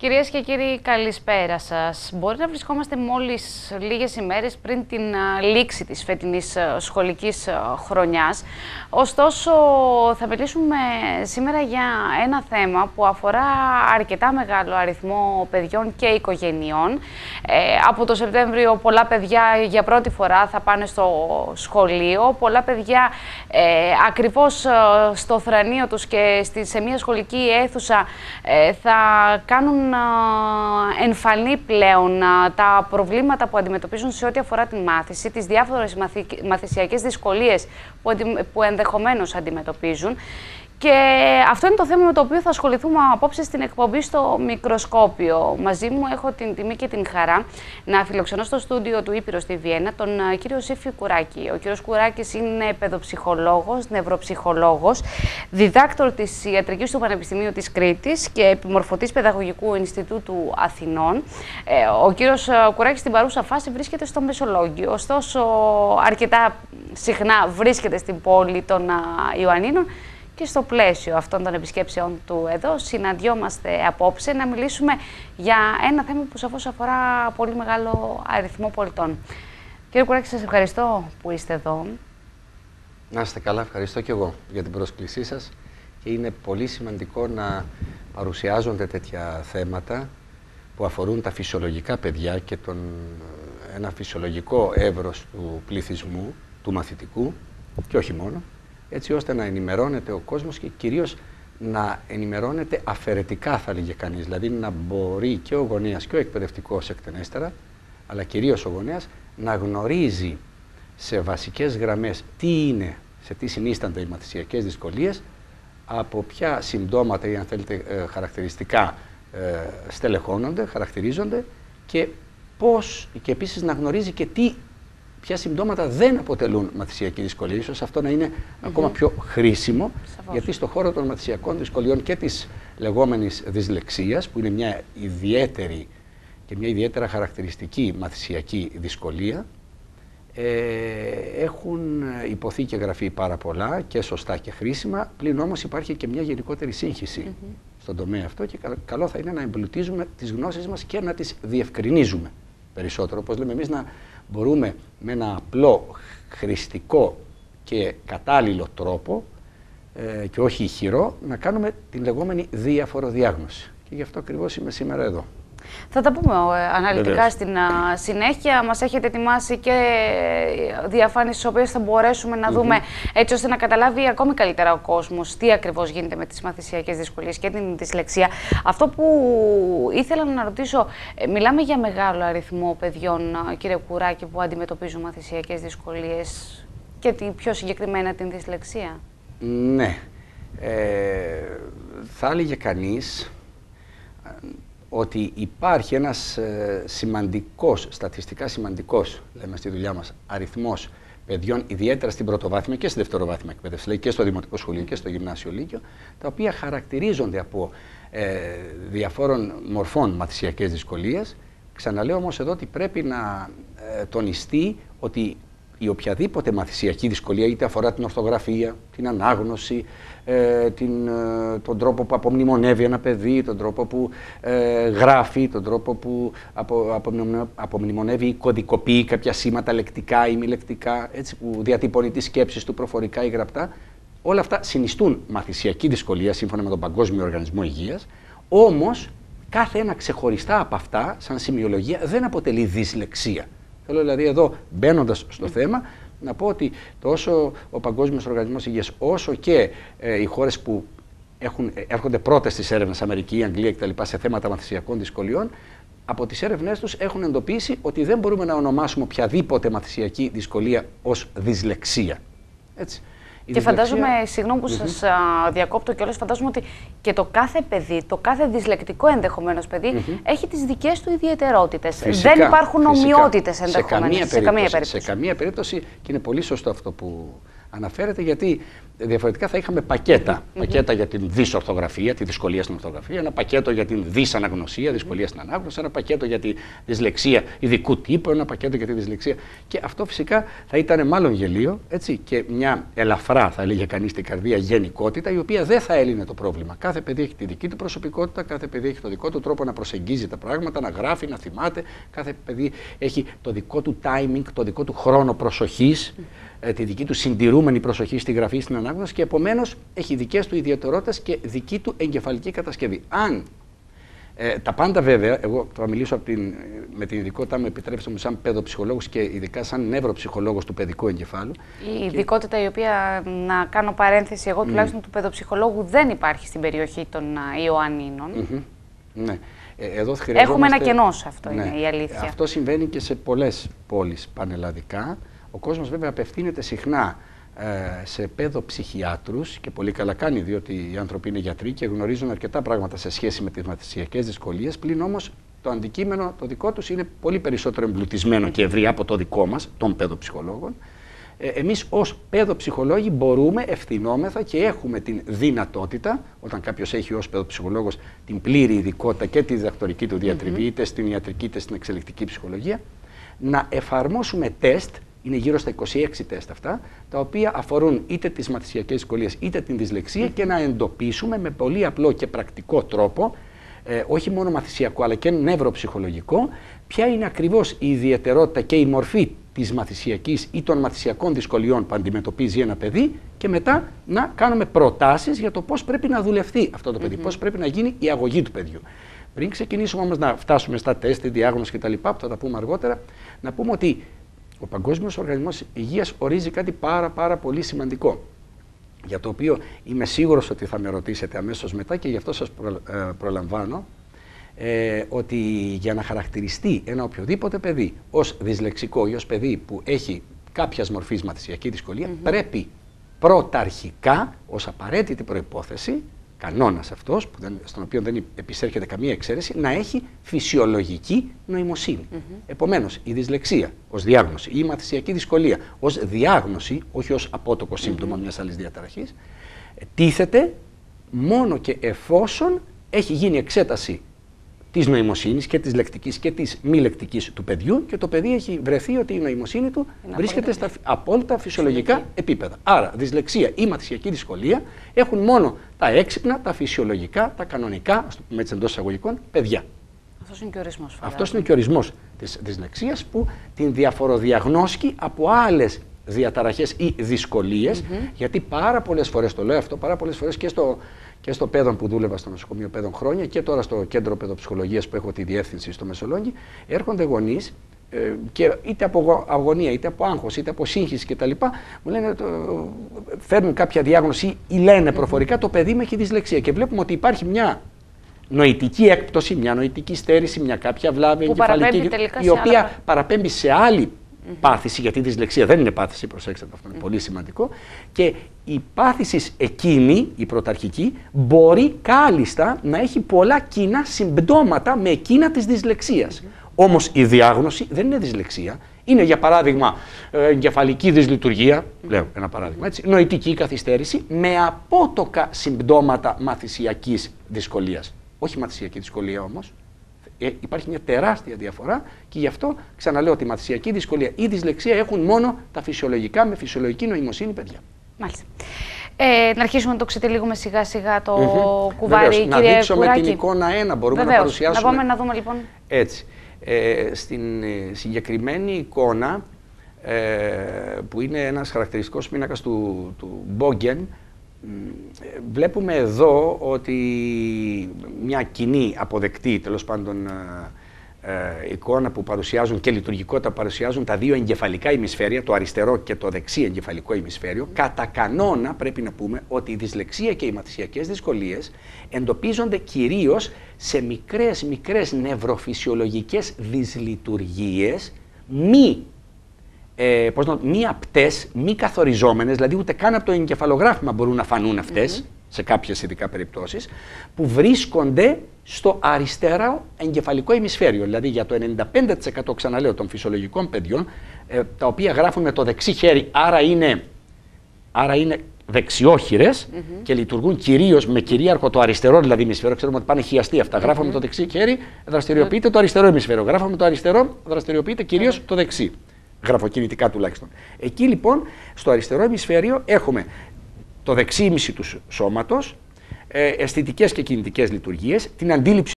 Κυρίες και κύριοι, καλησπέρα σας. Μπορεί να βρισκόμαστε μόλις λίγες ημέρες πριν την λήξη της φετινής σχολικής χρονιάς. Ωστόσο, θα μιλήσουμε σήμερα για ένα θέμα που αφορά αρκετά μεγάλο αριθμό παιδιών και οικογενειών. Από το Σεπτέμβριο πολλά παιδιά για πρώτη φορά θα πάνε στο σχολείο. Πολλά παιδιά ακριβώς στο θρανείο τους και σε μια σχολική αίθουσα θα κάνουν εμφανή πλέον τα προβλήματα που αντιμετωπίζουν σε ό,τι αφορά την μάθηση, τις διάφορες μαθησιακές δυσκολίες που ενδεχομένως αντιμετωπίζουν. Και αυτό είναι το θέμα με το οποίο θα ασχοληθούμε απόψε στην εκπομπή στο Μικροσκόπιο. Μαζί μου έχω την τιμή και την χαρά να φιλοξενώ στο στούντιο του Ήπειρος στη Βιέννα τον κύριο Σύφη Κουράκη. Ο κύριος Κουράκης είναι παιδοψυχολόγος, νευροψυχολόγος, διδάκτορ της Ιατρικής του Πανεπιστημίου της Κρήτης και επιμορφωτής Παιδαγωγικού Ινστιτούτου Αθηνών. Ο κύριος Κουράκης στην παρούσα φάση βρίσκεται στο Μεσολόγγιο, ωστόσο αρκετά συχνά βρίσκεται στην πόλη των Ιωαννίνων. Και στο πλαίσιο αυτών των επισκέψεων του εδώ, συναντιόμαστε απόψε να μιλήσουμε για ένα θέμα που σαφώς αφορά πολύ μεγάλο αριθμό πολιτών. Κύριε Κουράκη, σας ευχαριστώ που είστε εδώ. Να είστε καλά, ευχαριστώ και εγώ για την πρόσκλησή σας. Και είναι πολύ σημαντικό να παρουσιάζονται τέτοια θέματα που αφορούν τα φυσιολογικά παιδιά και ένα φυσιολογικό εύρος του πληθυσμού, του μαθητικού και όχι μόνο, έτσι ώστε να ενημερώνεται ο κόσμος και κυρίως να ενημερώνεται αφαιρετικά, θα λέγε κανείς. Δηλαδή να μπορεί και ο γονέας και ο εκπαιδευτικός εκτενέστερα, αλλά κυρίως ο γονέας, να γνωρίζει σε βασικές γραμμές τι είναι, σε τι συνίστανται οι μαθησιακές δυσκολίες, από ποια συμπτώματα ή αν θέλετε χαρακτηριστικά στελεχώνονται, χαρακτηρίζονται και πώς, και επίσης να γνωρίζει και ποια συμπτώματα δεν αποτελούν μαθησιακή δυσκολία. Ίσως αυτό να είναι ακόμα πιο χρήσιμο, γιατί στο χώρο των μαθησιακών δυσκολιών και της λεγόμενης δυσλεξίας, που είναι μια ιδιαίτερη και μια ιδιαίτερα χαρακτηριστική μαθησιακή δυσκολία, έχουν υποθεί και γραφεί πάρα πολλά και σωστά και χρήσιμα, πλην όμως υπάρχει και μια γενικότερη σύγχυση στον τομέα αυτό και καλό θα είναι να εμπλουτίζουμε τις γνώσεις μας και να τις διευκρινίζουμε περισσότερο. Όπως λέμε εμείς, να μπορούμε με ένα απλό, χρηστικό και κατάλληλο τρόπο και όχι ηχηρό να κάνουμε την λεγόμενη διαφοροδιάγνωση. Και γι' αυτό ακριβώς είμαι σήμερα εδώ. Θα τα πούμε αναλυτικά στην συνέχεια. Μας έχετε ετοιμάσει και διαφάνειες στις οποίες θα μπορέσουμε να δούμε, έτσι ώστε να καταλάβει ακόμη καλύτερα ο κόσμος τι ακριβώς γίνεται με τις μαθησιακές δυσκολίες και την δυσλεξία. Αυτό που ήθελα να ρωτήσω, μιλάμε για μεγάλο αριθμό παιδιών, κύριε Κουράκη, που αντιμετωπίζουν μαθησιακές δυσκολίες και πιο συγκεκριμένα την δυσλεξία. Ναι. Θα έλεγε κανείς ότι υπάρχει ένας στατιστικά σημαντικός, λέμε στη δουλειά μας, αριθμός παιδιών, ιδιαίτερα στην πρωτοβάθμια και στη δευτεροβάθμια εκπαίδευση, δηλαδή και στο δημοτικό σχολείο και στο γυμνάσιο λύκειο, τα οποία χαρακτηρίζονται από διαφόρων μορφών μαθησιακές δυσκολίες. Ξαναλέω όμως εδώ ότι πρέπει να τονιστεί ότι η οποιαδήποτε μαθησιακή δυσκολία, είτε αφορά την ορθογραφία, την ανάγνωση, τον τρόπο που απομνημονεύει ένα παιδί, τον τρόπο που γράφει, τον τρόπο που απομνημονεύει ή κωδικοποιεί κάποια σήματα λεκτικά ή μη λεκτικά, έτσι, που διατυπώνει τις σκέψεις του προφορικά ή γραπτά, όλα αυτά συνιστούν μαθησιακή δυσκολία σύμφωνα με τον Παγκόσμιο Οργανισμό Υγείας, όμως κάθε ένα ξεχωριστά από αυτά, σαν σημειολογία, δεν αποτελεί δυσλεξία. Θέλω δηλαδή εδώ, μπαίνοντας στο θέμα, να πω ότι τόσο ο Παγκόσμιος Οργανισμός Υγείας, όσο και οι χώρες που έρχονται πρώτες στις έρευνες, Αμερική, Αγγλία κτλ., σε θέματα μαθησιακών δυσκολιών, από τις έρευνές τους έχουν εντοπίσει ότι δεν μπορούμε να ονομάσουμε οποιαδήποτε μαθησιακή δυσκολία ως δυσλεξία. Έτσι. Και φαντάζομαι, συγγνώμη που σας διακόπτω κιόλας, φαντάζομαι ότι και το κάθε παιδί, το κάθε δυσλεκτικό ενδεχομένως παιδί, έχει τις δικές του ιδιαιτερότητες. Φυσικά, δεν υπάρχουν ομοιότητες ενδεχομένως σε καμία περίπτωση. Και είναι πολύ σωστό αυτό που αναφέρετε, γιατί διαφορετικά θα είχαμε πακέτα. Πακέτα για την δυσορθογραφία, τη δυσκολία στην ορθογραφία, ένα πακέτο για την δυσαναγνωσία, δυσκολία στην ανάγνωση, ένα πακέτο για τη δυσλεξία ειδικού τύπου, ένα πακέτο για τη δυσλεξία. Και αυτό φυσικά θα ήταν μάλλον γελίο, έτσι, και μια ελαφρά, θα έλεγε κανείς στην καρδία, γενικότητα, η οποία δεν θα έλυνε το πρόβλημα. Κάθε παιδί έχει τη δική του προσωπικότητα, κάθε παιδί έχει το δικό του τρόπο να προσεγγίζει τα πράγματα, να γράφει, να θυμάται. Κάθε παιδί έχει το δικό του timing, το δικό του χρόνο προσοχής, τη δική του συντηρούμενη προσοχή στη γραφή, στην ανάγνωση, και επομένως έχει δικές του ιδιαιτερότητες και δική του εγκεφαλική κατασκευή. Αν τα πάντα, βέβαια, εγώ θα μιλήσω με την ειδικότητά μου, επιτρέψτε μου, σαν παιδοψυχολόγος και ειδικά σαν νευροψυχολόγος του παιδικού εγκεφάλου. Η ειδικότητα η οποία, να κάνω παρένθεση, εγώ τουλάχιστον του παιδοψυχολόγου δεν υπάρχει στην περιοχή των Ιωαννίνων. Ναι. Εδώ έχουμε ένα κενό σε αυτό, είναι η αλήθεια. Αυτό συμβαίνει και σε πολλές πόλεις πανελλαδικά. Ο κόσμος βέβαια απευθύνεται συχνά σε παιδοψυχιάτρους και πολύ καλά κάνει, διότι οι άνθρωποι είναι γιατροί και γνωρίζουν αρκετά πράγματα σε σχέση με τις μαθησιακές δυσκολίες. Πλην όμως το αντικείμενο το δικό τους είναι πολύ περισσότερο εμπλουτισμένο και ευρύ από το δικό μας, των παιδοψυχολόγων. Εμείς ως παιδοψυχολόγοι μπορούμε, ευθυνόμεθα και έχουμε την δυνατότητα, όταν κάποιος έχει ως παιδοψυχολόγος την πλήρη ειδικότητα και τη διδακτορική του διατριβή, είτε στην ιατρική είτε στην εξελικτική ψυχολογία, να εφαρμόσουμε τεστ. Είναι γύρω στα 26 τεστ αυτά, τα οποία αφορούν είτε τις μαθησιακές δυσκολίες είτε την δυσλεξία και να εντοπίσουμε με πολύ απλό και πρακτικό τρόπο, όχι μόνο μαθησιακό αλλά και νευροψυχολογικό, ποια είναι ακριβώς η ιδιαιτερότητα και η μορφή της μαθησιακής ή των μαθησιακών δυσκολιών που αντιμετωπίζει ένα παιδί, και μετά να κάνουμε προτάσεις για το πώς πρέπει να δουλευτεί αυτό το παιδί, πώς πρέπει να γίνει η αγωγή του παιδιού. Πριν ξεκινήσουμε όμως να φτάσουμε στα τεστ, τη διάγνωση κτλ., που θα τα πούμε αργότερα, να πούμε ότι ο Παγκόσμιος Οργανισμός Υγείας ορίζει κάτι πάρα πολύ σημαντικό, για το οποίο είμαι σίγουρος ότι θα με ρωτήσετε αμέσως μετά και γι' αυτό σας προλαμβάνω, ότι για να χαρακτηριστεί ένα οποιοδήποτε παιδί ως δυσλεξικό ή ως παιδί που έχει κάποιας μορφής μαθησιακή δυσκολία, πρέπει πρωταρχικά, ως απαραίτητη προϋπόθεση, κανόνας αυτός, στον οποίο δεν επισέρχεται καμία εξαίρεση, να έχει φυσιολογική νοημοσύνη. Επομένως, η δυσλεξία ως διάγνωση ή η μαθησιακή δυσκολία ως διάγνωση, όχι ως απότοκο σύμπτωμα μιας άλλης διαταραχής, τίθεται μόνο και εφόσον έχει γίνει εξέταση της νοημοσύνης και της λεκτικής και της μη λεκτικής του παιδιού και το παιδί έχει βρεθεί ότι η νοημοσύνη του βρίσκεται στα απόλυτα φυσιολογικά επίπεδα. Άρα, δυσλεξία ή μαθησιακή δυσκολία έχουν μόνο τα έξυπνα, τα φυσιολογικά, τα κανονικά, ας το πούμε έτσι εντός εισαγωγικών, παιδιά. Αυτός είναι και ο ορισμός. Αυτός είναι και ο ορισμός της δυσλεξίας, που την διαφοροδιαγνώσκει από άλλες διαταραχές ή δυσκολίες, γιατί πάρα πολλές φορές, το λέω αυτό, πάρα πολλές φορές και στο παιδόν που δούλευα στο νοσοκομείο παιδών χρόνια και τώρα στο κέντρο παιδοψυχολογίας που έχω τη διεύθυνση στο Μεσολόγγι, έρχονται γονείς και είτε από αγωνία, είτε από άγχος, είτε από σύγχυση κτλ. Μου λένε, φέρνουν κάποια διάγνωση ή λένε προφορικά το παιδί μου έχει δυσλεξία, και βλέπουμε ότι υπάρχει μια νοητική έκπτωση, μια νοητική στέρηση, μια κάποια βλάβη εγκεφαλική, η οποία παραπέμπει σε άλλη πάθηση, γιατί η δυσλεξία δεν είναι πάθηση, προσέξτε αυτό είναι πολύ σημαντικό, και η πάθηση εκείνη, η πρωταρχική, μπορεί κάλλιστα να έχει πολλά κοινά συμπτώματα με εκείνα της δυσλεξίας. Όμως η διάγνωση δεν είναι δυσλεξία, είναι για παράδειγμα εγκεφαλική δυσλειτουργία, λέω ένα παράδειγμα έτσι, νοητική καθυστέρηση με απότοκα συμπτώματα μαθησιακής δυσκολίας. Όχι μαθησιακή δυσκολία όμως. Υπάρχει μια τεράστια διαφορά και γι' αυτό ξαναλέω ότι η μαθησιακή δυσκολία ή δυσλεξία έχουν μόνο τα φυσιολογικά με φυσιολογική νοημοσύνη παιδιά. Μάλιστα. Να αρχίσουμε να το ξετυλίγουμε σιγά σιγά το κουβάρι, Βεβαίως, κύριε να δείξουμε Κουράκη. την εικόνα 1, μπορούμε Βεβαίως. να παρουσιάσουμε. Να πάμε να δούμε λοιπόν. Έτσι. Στην συγκεκριμένη εικόνα, που είναι ένας χαρακτηριστικός πίνακας του Μπόγκεν, βλέπουμε εδώ ότι μια κοινή αποδεκτή, τέλος πάντων, εικόνα που παρουσιάζουν και λειτουργικότητα που παρουσιάζουν τα δύο εγκεφαλικά ημισφαίρια, το αριστερό και το δεξί εγκεφαλικό ημισφαίριο. Κατά κανόνα πρέπει να πούμε ότι η δυσλεξία και οι μαθησιακές δυσκολίες εντοπίζονται κυρίως σε μικρές νευροφυσιολογικές δυσλειτουργίες μη απτές, μη καθοριζόμενες, δηλαδή ούτε καν από το εγκεφαλογράφημα μπορούν να φανούν αυτές, σε κάποιες ειδικά περιπτώσεις, που βρίσκονται στο αριστερό εγκεφαλικό ημισφαίριο. Δηλαδή για το 95% ξαναλέω των φυσιολογικών παιδιών, τα οποία γράφουν με το δεξί χέρι, άρα είναι δεξιόχειρες και λειτουργούν κυρίως με κυρίαρχο το αριστερό δηλαδή ημισφαίρο. Ξέρουμε ότι πάνε χιαστεί αυτά. Γράφαμε το δεξί χέρι, δραστηριοποιείται το αριστερό ημισφαίρο. Γράφαμε το αριστερό, δραστηριοποιείται κυρίως το δεξί. Γραφοκινητικά τουλάχιστον. Εκεί λοιπόν, στο αριστερό ημισφαίριο έχουμε το δεξί ήμιση του σώματος, αισθητικές και κινητικές λειτουργίες, την αντίληψη